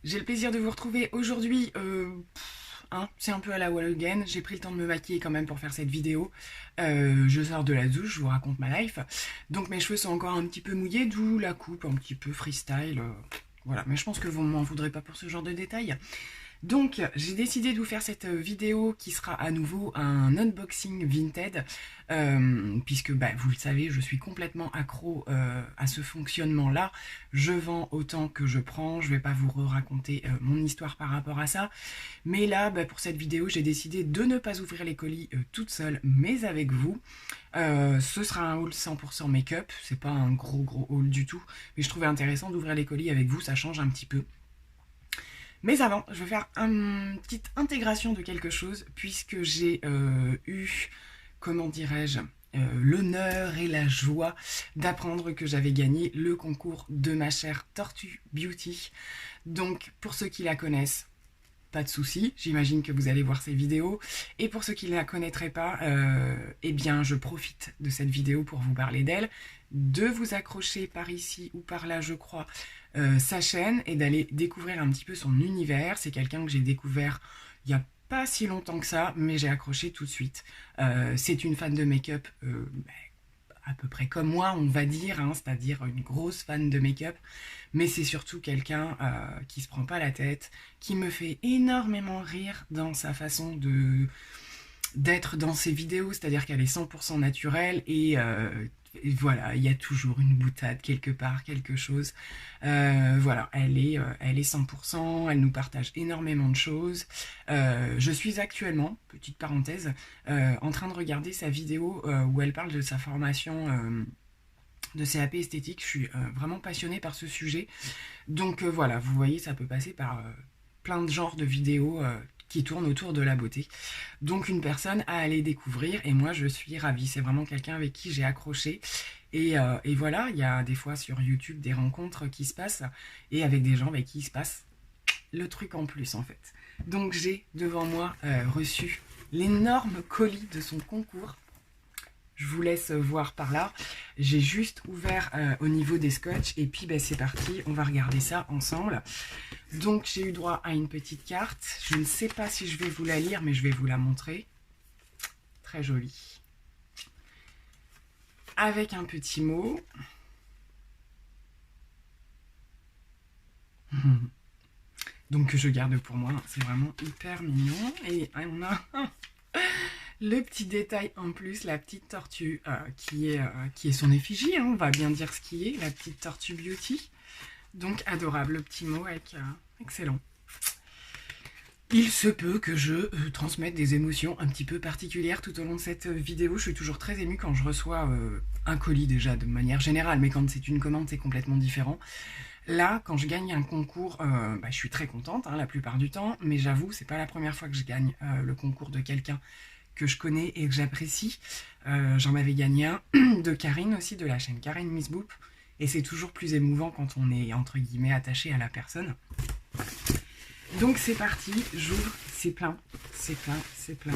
J'ai le plaisir de vous retrouver aujourd'hui. C'est un peu à la wall again. J'ai pris le temps de me maquiller quand même pour faire cette vidéo. Je sors de la douche, je vous raconte ma life. Donc mes cheveux sont encore un petit peu mouillés, d'où la coupe un petit peu freestyle. Voilà, mais je pense que vous m'en voudrez pas pour ce genre de détails. Donc, j'ai décidé de vous faire cette vidéo qui sera à nouveau un unboxing Vinted, puisque vous le savez, je suis complètement accro à ce fonctionnement-là. Je vends autant que je prends, je vais pas vous raconter mon histoire par rapport à ça. Mais là, pour cette vidéo, j'ai décidé de ne pas ouvrir les colis toute seule, mais avec vous. Ce sera un haul 100% make-up, c'est pas un gros haul du tout, mais je trouvais intéressant d'ouvrir les colis avec vous, ça change un petit peu. Mais avant, je vais faire une petite intégration de quelque chose, puisque j'ai eu, comment dirais-je, l'honneur et la joie d'apprendre que j'avais gagné le concours de ma chère Tortue Beauty. Donc, pour ceux qui la connaissent, pas de souci, j'imagine que vous allez voir ces vidéos. Et pour ceux qui ne la connaîtraient pas, eh bien, je profite de cette vidéo pour vous parler d'elle, de vous accrocher par ici ou par là, je crois, sa chaîne et d'aller découvrir un petit peu son univers. C'est quelqu'un que j'ai découvert il n'y a pas si longtemps que ça, mais j'ai accroché tout de suite. C'est une fan de make-up à peu près comme moi, on va dire, hein, c'est-à-dire une grosse fan de make-up, mais c'est surtout quelqu'un qui se prend pas la tête, qui me fait énormément rire dans sa façon d'être dans ses vidéos, c'est-à-dire qu'elle est 100% naturelle et voilà, il y a toujours une boutade quelque part, quelque chose. Voilà, elle est 100%, elle nous partage énormément de choses. Je suis actuellement, petite parenthèse, en train de regarder sa vidéo où elle parle de sa formation de CAP esthétique. Je suis vraiment passionnée par ce sujet. Donc voilà, vous voyez, ça peut passer par plein de genres de vidéos qui tournent autour de la beauté. Donc une personne à aller découvrir et moi je suis ravie. C'est vraiment quelqu'un avec qui j'ai accroché. Et voilà, il y a des fois sur YouTube des rencontres qui se passent et avec des gens avec qui il se passe le truc en plus en fait. Donc j'ai devant moi reçu l'énorme colis de son concours. Je vous laisse voir par là. J'ai juste ouvert au niveau des scotch et puis c'est parti, on va regarder ça ensemble. Donc j'ai eu droit à une petite carte. Je ne sais pas si je vais vous la lire, mais je vais vous la montrer. Très jolie. Avec un petit mot. Donc que je garde pour moi. C'est vraiment hyper mignon. Et on a le petit détail en plus, la petite tortue qui est son effigie, hein, on va bien dire ce qui est, la petite tortue beauty. Donc adorable, le petit mot avec excellent. Il se peut que je transmette des émotions un petit peu particulières tout au long de cette vidéo. Je suis toujours très émue quand je reçois un colis déjà de manière générale, mais quand c'est une commande c'est complètement différent. Là, quand je gagne un concours, je suis très contente la plupart du temps, mais j'avoue, c'est pas la première fois que je gagne le concours de quelqu'un que je connais et que j'apprécie. J'en avais gagné un de Karine aussi, de la chaîne Karine Miss Boop. Et c'est toujours plus émouvant quand on est, entre guillemets, attaché à la personne. Donc c'est parti, j'ouvre, c'est plein, c'est plein, c'est plein.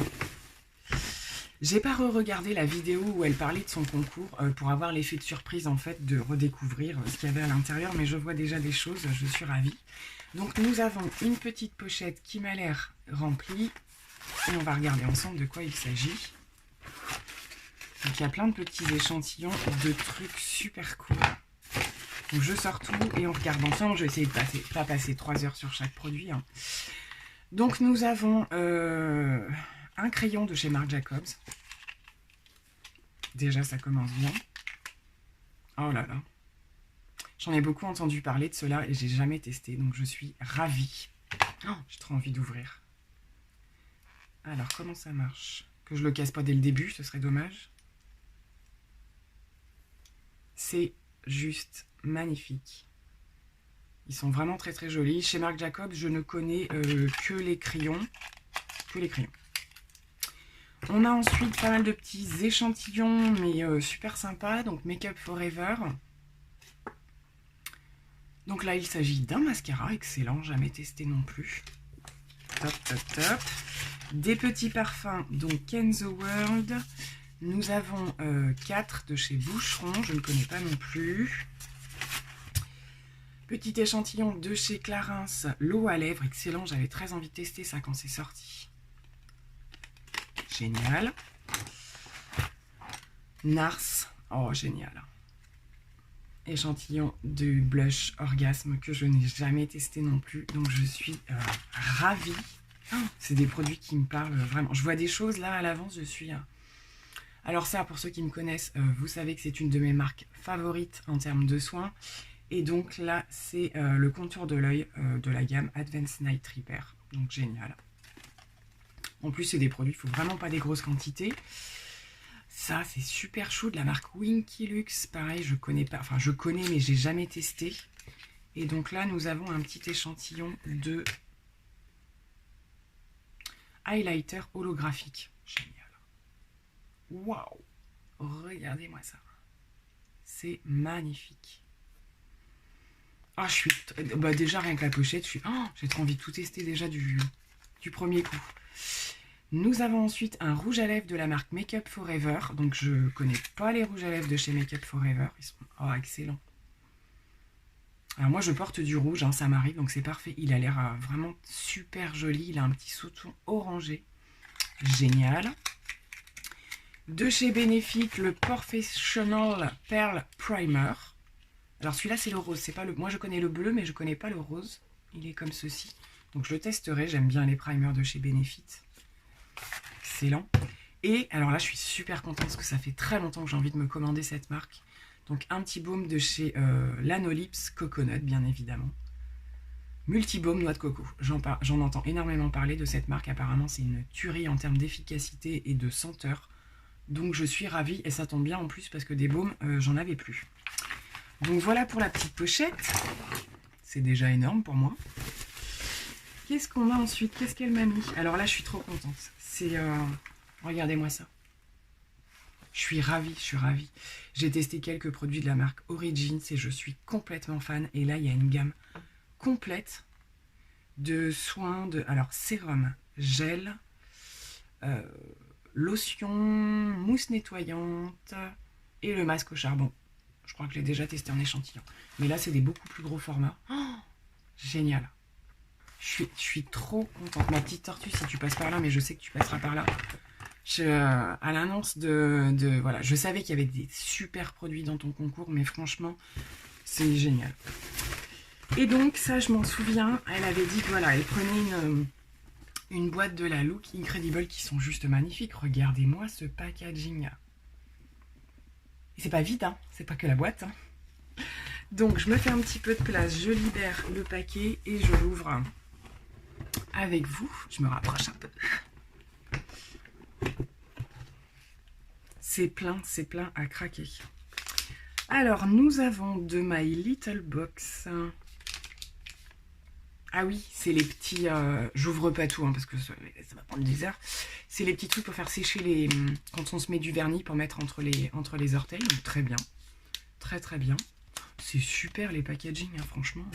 J'ai pas re-regardé la vidéo où elle parlait de son concours pour avoir l'effet de surprise en fait, de redécouvrir ce qu'il y avait à l'intérieur, mais je vois déjà des choses, je suis ravie. Donc nous avons une petite pochette qui m'a l'air remplie. Et on va regarder ensemble de quoi il s'agit. Donc il y a plein de petits échantillons de trucs super cool. Donc je sors tout et on regarde ensemble. Je vais essayer de pas passer 3 heures sur chaque produit. Hein. Donc nous avons un crayon de chez Marc Jacobs. Déjà ça commence bien. Oh là là. J'en ai beaucoup entendu parler de cela et j'ai jamais testé. Donc je suis ravie. Oh, j'ai trop envie d'ouvrir. Alors, comment ça marche? Que je le casse pas dès le début, ce serait dommage. C'est juste magnifique. Ils sont vraiment très très jolis. Chez Marc Jacobs, je ne connais que les crayons. On a ensuite pas mal de petits échantillons, mais super sympas. Donc, Make Up Forever. Donc là, il s'agit d'un mascara. Excellent, jamais testé non plus. Top, top, top. Des petits parfums, donc Kenzo World. Nous avons 4 de chez Boucheron, je ne connais pas non plus. Petit échantillon de chez Clarins, l'eau à lèvres, excellent, j'avais très envie de tester ça quand c'est sorti. Génial. Nars, oh génial. Échantillon de blush Orgasme que je n'ai jamais testé non plus, donc je suis ravie. Oh, c'est des produits qui me parlent vraiment. Je vois des choses là à l'avance, je suis... Alors ça, pour ceux qui me connaissent, vous savez que c'est une de mes marques favorites en termes de soins. Et donc là, c'est le contour de l'œil de la gamme Advanced Night Repair. Donc génial. En plus, c'est des produits, il ne faut vraiment pas des grosses quantités. Ça, c'est super chou de la marque Winky Lux. Pareil, je connais pas, enfin je connais, mais j'ai jamais testé. Et donc là, nous avons un petit échantillon de highlighter holographique. Génial. Waouh! Regardez-moi ça. C'est magnifique. Ah, je suis... Bah, déjà, rien que la pochette, j'ai trop envie de tout tester déjà du premier coup. Nous avons ensuite un rouge à lèvres de la marque Make Up Forever. Donc, je connais pas les rouges à lèvres de chez Make Up Forever. Ils sont excellents. Alors, moi, je porte du rouge, hein, ça m'arrive, donc c'est parfait. Il a l'air vraiment super joli. Il a un petit sous-ton orangé. Génial. De chez Benefit, le Professional Pearl Primer. Alors celui-là c'est le rose, c'est pas le. Moi je connais le bleu mais je connais pas le rose. Il est comme ceci. Donc je le testerai, j'aime bien les primers de chez Benefit. Excellent. Et alors là je suis super contente parce que ça fait très longtemps que j'ai envie de me commander cette marque. Donc un petit baume de chez Lanolips Coconut bien évidemment. Multibaume noix de coco. J'en entends énormément parler de cette marque. Apparemment c'est une tuerie en termes d'efficacité et de senteur. Donc je suis ravie et ça tombe bien en plus parce que des baumes j'en avais plus. Donc voilà pour la petite pochette. C'est déjà énorme pour moi. Qu'est-ce qu'on a ensuite? Qu'est-ce qu'elle m'a mis? Alors là, je suis trop contente. C'est... regardez-moi ça. Je suis ravie, je suis ravie. J'ai testé quelques produits de la marque Origins et je suis complètement fan. Et là, il y a une gamme complète de soins de... Alors, sérum, gel, lotion, mousse nettoyante et le masque au charbon. Je crois que je l'ai déjà testé en échantillon. Mais là, c'est des beaucoup plus gros formats. Oh, génial. Je suis trop contente. Ma petite tortue, si tu passes par là, mais je sais que tu passeras par là. À l'annonce voilà, je savais qu'il y avait des super produits dans ton concours, mais franchement, c'est génial. Et donc, ça, je m'en souviens, elle avait dit que voilà, elle prenait une boîte de la Look Incredible qui sont juste magnifiques. Regardez-moi ce packaging. Et c'est pas vide, hein, c'est pas que la boîte. Hein. Donc je me fais un petit peu de place, je libère le paquet et je l'ouvre avec vous. Je me rapproche un peu. C'est plein à craquer. Alors nous avons de My Little Box. Ah oui, c'est les petits... j'ouvre pas tout, hein, parce que ça va prendre des heures. C'est les petits trucs pour faire sécher les... Quand on se met du vernis pour mettre entre les orteils. Donc, très bien. Très bien. C'est super les packaging, hein, franchement.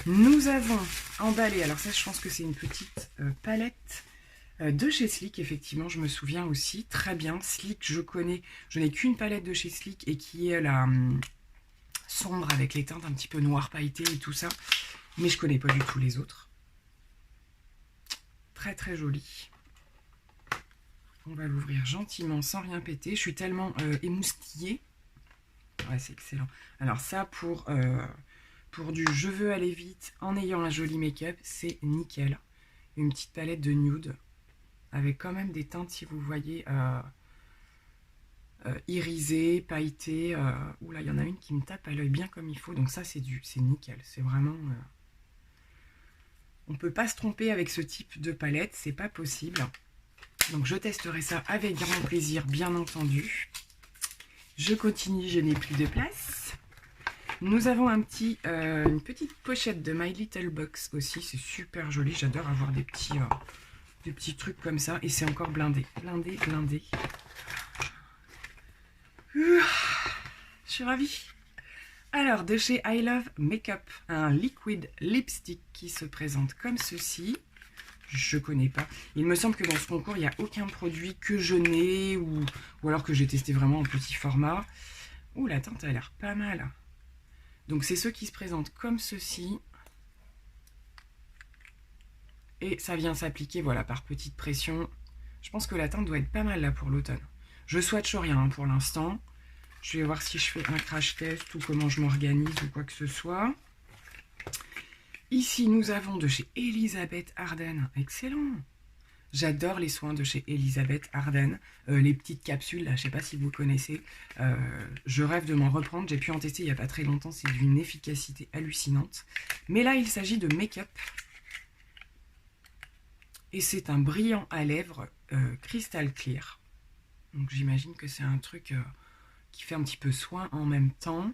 Nous avons emballé... Alors ça, je pense que c'est une petite palette de chez Sleek. Effectivement, je me souviens aussi. Très bien. Sleek, je connais. Je n'ai qu'une palette de chez Sleek et qui est la sombre avec les teintes un petit peu noires pailletées et tout ça. Mais je connais pas du tout les autres. Très joli. On va l'ouvrir gentiment sans rien péter. Je suis tellement émoustillée. Ouais, c'est excellent. Alors ça, pour du je veux aller vite en ayant un joli make-up, c'est nickel. Une petite palette de nude avec quand même des teintes, si vous voyez, irisées, pailletées. Oula, il y en a une qui me tape à l'œil bien comme il faut. Donc ça, c'est nickel. C'est vraiment... on ne peut pas se tromper avec ce type de palette, c'est pas possible. Donc je testerai ça avec grand plaisir, bien entendu. Je continue, je n'ai plus de place. Nous avons une petite pochette de My Little Box aussi, c'est super joli. J'adore avoir des petits trucs comme ça et c'est encore blindé. Blindé. Je suis ravie. Alors, de chez I Love Makeup, un liquid lipstick qui se présente comme ceci. Je connais pas. Il me semble que dans ce concours, il n'y a aucun produit que je n'ai ou alors que j'ai testé vraiment en petit format. Ouh, la teinte a l'air pas mal. Donc c'est ceux qui se présentent comme ceci. Et ça vient s'appliquer, voilà, par petite pression. Je pense que la teinte doit être pas mal là pour l'automne. Je swatche rien hein, pour l'instant. Je vais voir si je fais un crash test ou comment je m'organise ou quoi que ce soit. Ici, nous avons de chez Elisabeth Arden. Excellent! J'adore les soins de chez Elisabeth Arden. Les petites capsules, là, je ne sais pas si vous connaissez. Je rêve de m'en reprendre. J'ai pu en tester il n'y a pas très longtemps. C'est d'une efficacité hallucinante. Mais là, il s'agit de make-up. Et c'est un brillant à lèvres Crystal Clear. Donc j'imagine que c'est un truc qui fait un petit peu soin en même temps.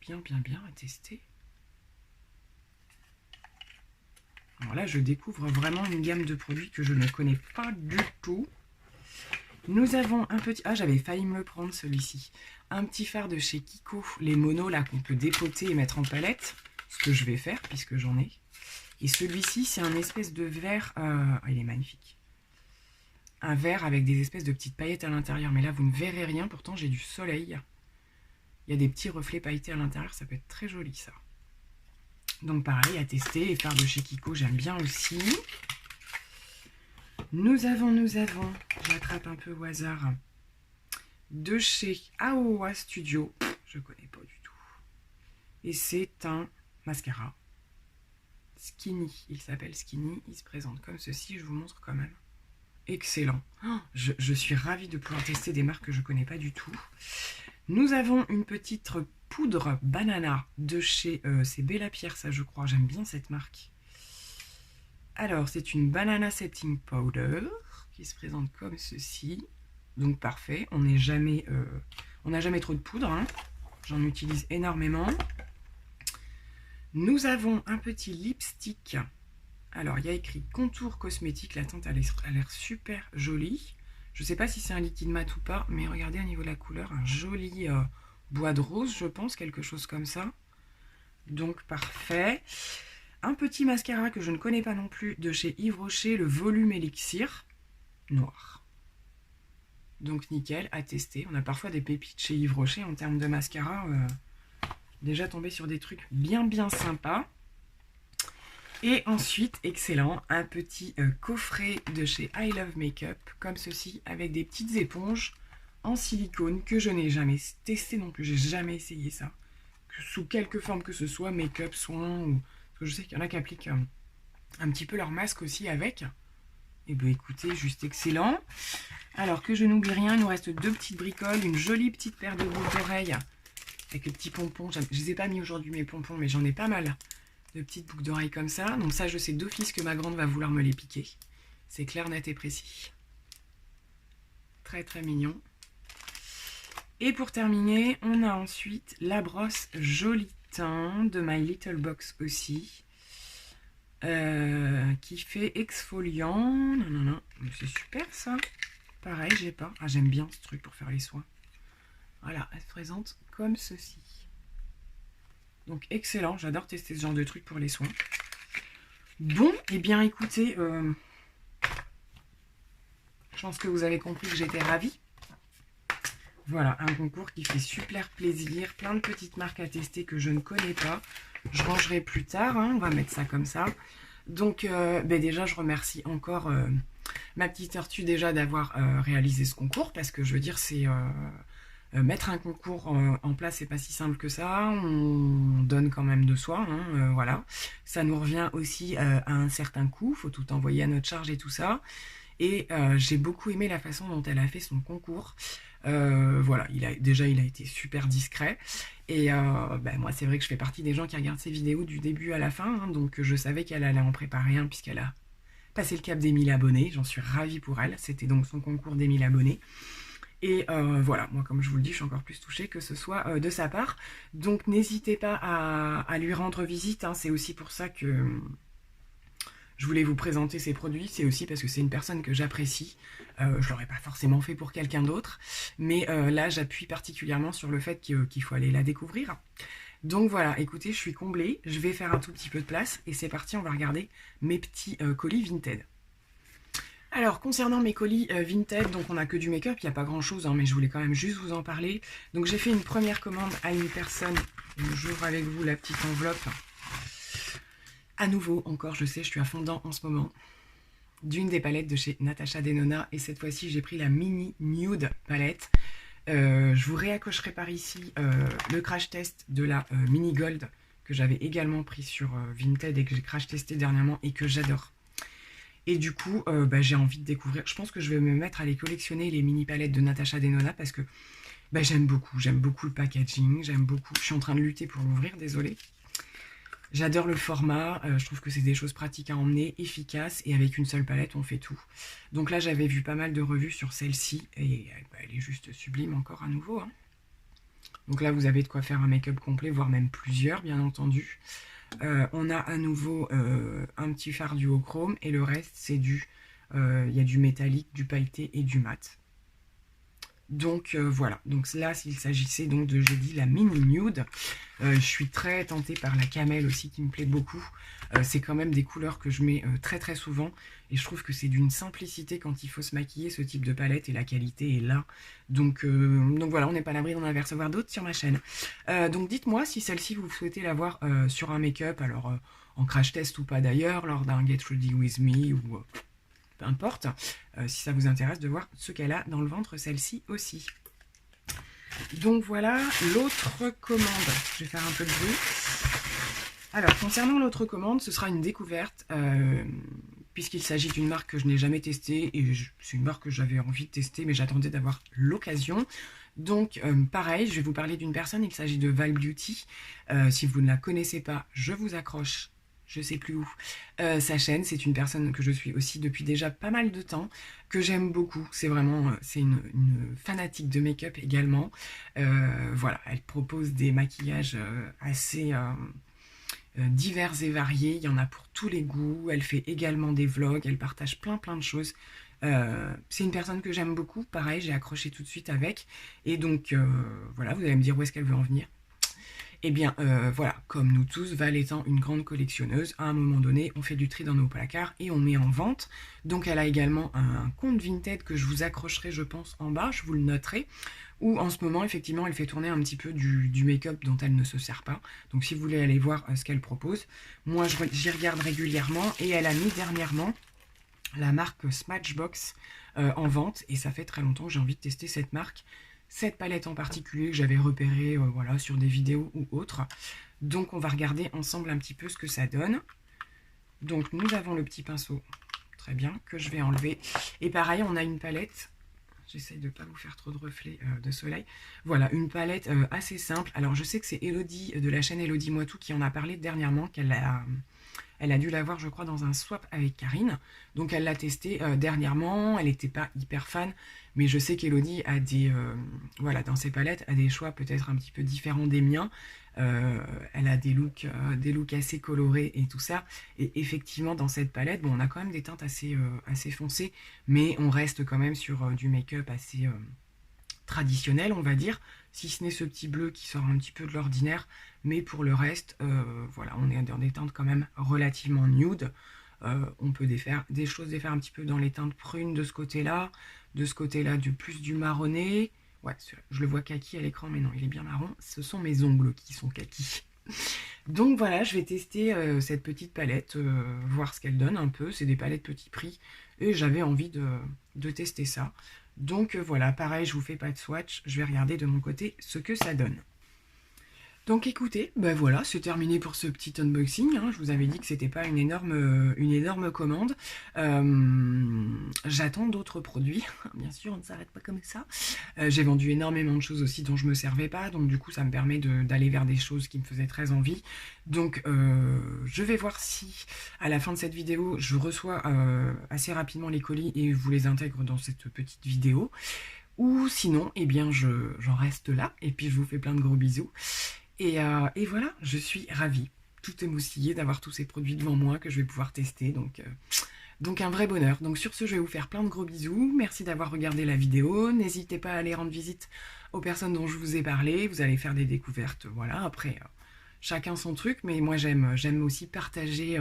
Bien à tester. Alors là, je découvre vraiment une gamme de produits que je ne connais pas du tout. Nous avons un petit... Ah, j'avais failli me le prendre, celui-ci. Un petit fard de chez Kiko. Les monos, là, qu'on peut dépoter et mettre en palette. Ce que je vais faire, puisque j'en ai. Et celui-ci, c'est un espèce de vert... il est magnifique. Un vert avec des espèces de petites paillettes à l'intérieur. Mais là, vous ne verrez rien. Pourtant, j'ai du soleil. Il y a des petits reflets pailletés à l'intérieur. Ça peut être très joli, ça. Donc pareil, à tester. Les fards de chez Kiko, j'aime bien aussi. Nous avons, j'attrape un peu au hasard, de chez Aowa Studio. Je connais pas du tout. Et c'est un mascara. Skinny. Il s'appelle Skinny. Il se présente comme ceci. Je vous montre quand même. Excellent. Je suis ravie de pouvoir tester des marques que je connais pas du tout. Nous avons une petite poudre banana de chez... c'est Bella Pierre, ça je crois. J'aime bien cette marque. Alors, c'est une banana setting powder qui se présente comme ceci. Donc parfait. On n'a jamais trop de poudre. Hein. J'en utilise énormément. Nous avons un petit lipstick. Alors, il y a écrit contour cosmétique. La teinte a l'air super jolie. Je ne sais pas si c'est un liquide mat ou pas, mais regardez au niveau de la couleur, un joli bois de rose, je pense, quelque chose comme ça. Donc, parfait. Un petit mascara que je ne connais pas non plus, de chez Yves Rocher, le volume élixir noir. Donc, nickel, à tester. On a parfois des pépites chez Yves Rocher en termes de mascara. Déjà tombé sur des trucs bien sympas. Et ensuite, excellent, un petit coffret de chez I Love Makeup, comme ceci, avec des petites éponges en silicone que je n'ai jamais testé non plus. J'ai jamais essayé ça. Sous quelque forme que ce soit, make-up, soin, ou... Parce que je sais qu'il y en a qui appliquent un petit peu leur masque aussi avec. Et bien écoutez, juste excellent. Alors que je n'oublie rien, il nous reste deux petites bricoles, une jolie petite paire de boucles d'oreilles avec les petits pompons. Je ne les ai pas mis aujourd'hui mes pompons, mais j'en ai pas mal. De petites boucles d'oreilles comme ça. Donc ça, je sais d'office que ma grande va vouloir me les piquer. C'est clair, net et précis. Très mignon. Et pour terminer, on a ensuite la brosse Joli Teint de My Little Box aussi. Qui fait exfoliant. Non. C'est super ça. Pareil, j'ai pas. Ah, j'aime bien ce truc pour faire les soins. Voilà, elle se présente comme ceci. Donc excellent, j'adore tester ce genre de truc pour les soins. Bon, et bien écoutez, je pense que vous avez compris que j'étais ravie. Voilà, un concours qui fait super plaisir, plein de petites marques à tester que je ne connais pas. Je rangerai plus tard, hein, on va mettre ça comme ça. Donc déjà, je remercie encore ma petite tortue déjà d'avoir réalisé ce concours, parce que je veux dire, c'est... mettre un concours en place, c'est pas si simple que ça. On donne quand même de soi, hein, voilà. Ça nous revient aussi à un certain coût. Faut tout envoyer à notre charge et tout ça. Et j'ai beaucoup aimé la façon dont elle a fait son concours. Voilà, il a été super discret. Et moi, c'est vrai que je fais partie des gens qui regardent ses vidéos du début à la fin. Hein, donc je savais qu'elle allait en préparer un puisqu'elle a passé le cap des 1000 abonnés. J'en suis ravie pour elle. C'était donc son concours des 1000 abonnés. Et voilà, moi comme je vous le dis, je suis encore plus touchée que ce soit de sa part. Donc n'hésitez pas à lui rendre visite, hein. C'est aussi pour ça que je voulais vous présenter ces produits. C'est aussi parce que c'est une personne que j'apprécie. Je ne l'aurais pas forcément fait pour quelqu'un d'autre. Mais là, j'appuie particulièrement sur le fait qu'il faut aller la découvrir. Donc voilà, écoutez, je suis comblée. Je vais faire un tout petit peu de place. Et c'est parti, on va regarder mes petits colis Vinted. Alors, concernant mes colis Vinted, donc on n'a que du make-up, il n'y a pas grand-chose, hein, mais je voulais quand même juste vous en parler. Donc j'ai fait une première commande à une personne. J'ouvre avec vous la petite enveloppe. À nouveau, encore, je sais, je suis à fond dedans en ce moment. D'une des palettes de chez Natasha Denona. Et cette fois-ci, j'ai pris la Mini Nude palette. Je vous réaccrocherai par ici le crash test de la Mini Gold que j'avais également pris sur Vinted et que j'ai crash testé dernièrement et que j'adore. Et du coup, j'ai envie de découvrir. Je pense que je vais me mettre à les collectionner, les mini palettes de Natasha Denona, parce que j'aime beaucoup. J'aime beaucoup le packaging, j'aime beaucoup. Je suis en train de lutter pour l'ouvrir, désolée. J'adore le format, je trouve que c'est des choses pratiques à emmener, efficaces, et avec une seule palette, on fait tout. Donc là, j'avais vu pas mal de revues sur celle-ci, et elle est juste sublime encore à nouveau, hein. Donc là, vous avez de quoi faire un make-up complet, voire même plusieurs, bien entendu. On a à nouveau un petit fard duochrome, et le reste, c'est il y a du métallique, du pailleté et du mat. Donc voilà, donc là s'il s'agissait donc de, j'ai dit, la Mini Nude. Je suis très tentée par la camel aussi qui me plaît beaucoup. C'est quand même des couleurs que je mets très très souvent et je trouve que c'est d'une simplicité quand il faut se maquiller, ce type de palette, et la qualité est là. Donc voilà, on n'est pas à l'abri d'en apercevoir d'autres sur ma chaîne. Donc dites-moi si celle-ci vous souhaitez la voir sur un make-up, alors en crash test ou pas d'ailleurs, lors d'un Get Ready With Me ou peu importe, si ça vous intéresse de voir ce qu'elle a dans le ventre, celle-ci aussi. Donc voilà l'autre commande. Je vais faire un peu de bruit. Alors, concernant l'autre commande, ce sera une découverte, puisqu'il s'agit d'une marque que je n'ai jamais testée, et c'est une marque que j'avais envie de tester, mais j'attendais d'avoir l'occasion. Donc, pareil, je vais vous parler d'une personne, il s'agit de Val Beauty. Si vous ne la connaissez pas, je vous accroche, je sais plus où, sa chaîne. C'est une personne que je suis aussi depuis déjà pas mal de temps, que j'aime beaucoup. C'est vraiment, c'est une fanatique de make-up également. Voilà, elle propose des maquillages assez divers et variés. Il y en a pour tous les goûts. Elle fait également des vlogs, elle partage plein de choses. C'est une personne que j'aime beaucoup. Pareil, j'ai accroché tout de suite avec. Et donc, voilà, vous allez me dire où est-ce qu'elle veut en venir. Eh bien, voilà, comme nous tous, Val étant une grande collectionneuse, à un moment donné, on fait du tri dans nos placards et on met en vente. Donc, elle a également un compte Vinted que je vous accrocherai, je pense, en bas, je vous le noterai, où en ce moment, effectivement, elle fait tourner un petit peu du make-up dont elle ne se sert pas. Donc, si vous voulez aller voir ce qu'elle propose, moi, j'y regarde régulièrement, et elle a mis dernièrement la marque Smashbox en vente, et ça fait très longtemps que j'ai envie de tester cette marque. Cette palette en particulier que j'avais repérée voilà, sur des vidéos ou autres. Donc on va regarder ensemble un petit peu ce que ça donne. Donc nous avons le petit pinceau, très bien, que je vais enlever. Et pareil, on a une palette, j'essaye de ne pas vous faire trop de reflets de soleil. Voilà, une palette assez simple. Alors je sais que c'est Elodie de la chaîne Elodie Moitou qui en a parlé dernièrement, elle a dû l'avoir, je crois, dans un swap avec Karine. Donc elle l'a testé dernièrement, elle n'était pas hyper fan, mais je sais qu'Elodie a voilà, dans ses palettes, a des choix peut-être un petit peu différents des miens. Elle a des looks assez colorés et tout ça. Et effectivement, dans cette palette, bon, on a quand même des teintes assez foncées, mais on reste quand même sur du make-up assez traditionnel, on va dire, si ce n'est ce petit bleu qui sort un petit peu de l'ordinaire. Mais pour le reste, voilà, on est dans des teintes quand même relativement nude. On peut défaire un petit peu dans les teintes prunes de ce côté-là plus du marronné. Ouais, je le vois kaki à l'écran, mais non, il est bien marron. Ce sont mes ongles qui sont kaki. Donc voilà, je vais tester cette petite palette, voir ce qu'elle donne un peu. C'est des palettes petit prix, et j'avais envie de tester ça. Donc voilà, pareil, je vous fais pas de swatch, je vais regarder de mon côté ce que ça donne. Donc écoutez, ben voilà, c'est terminé pour ce petit unboxing, hein. Je vous avais dit que c'était pas une énorme commande. J'attends d'autres produits, bien sûr, on ne s'arrête pas comme ça. J'ai vendu énormément de choses aussi dont je me servais pas, donc du coup ça me permet d'aller vers des choses qui me faisaient très envie. Donc je vais voir si à la fin de cette vidéo je reçois assez rapidement les colis et vous les intègre dans cette petite vidéo. Ou sinon, eh bien j'en reste là, et puis je vous fais plein de gros bisous. Et voilà, je suis ravie, tout émoustillée d'avoir tous ces produits devant moi que je vais pouvoir tester, donc un vrai bonheur. Donc sur ce, je vais vous faire plein de gros bisous, merci d'avoir regardé la vidéo, n'hésitez pas à aller rendre visite aux personnes dont je vous ai parlé, vous allez faire des découvertes, voilà, après chacun son truc, mais moi j'aime aussi partager,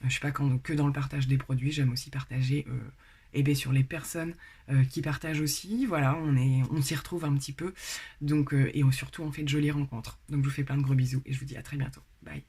je sais pas, que dans le partage des produits, j'aime aussi partager et bien sur les personnes qui partagent aussi. Voilà, on s'y retrouve un petit peu. Donc, et surtout, on fait de jolies rencontres. Donc, je vous fais plein de gros bisous et je vous dis à très bientôt. Bye.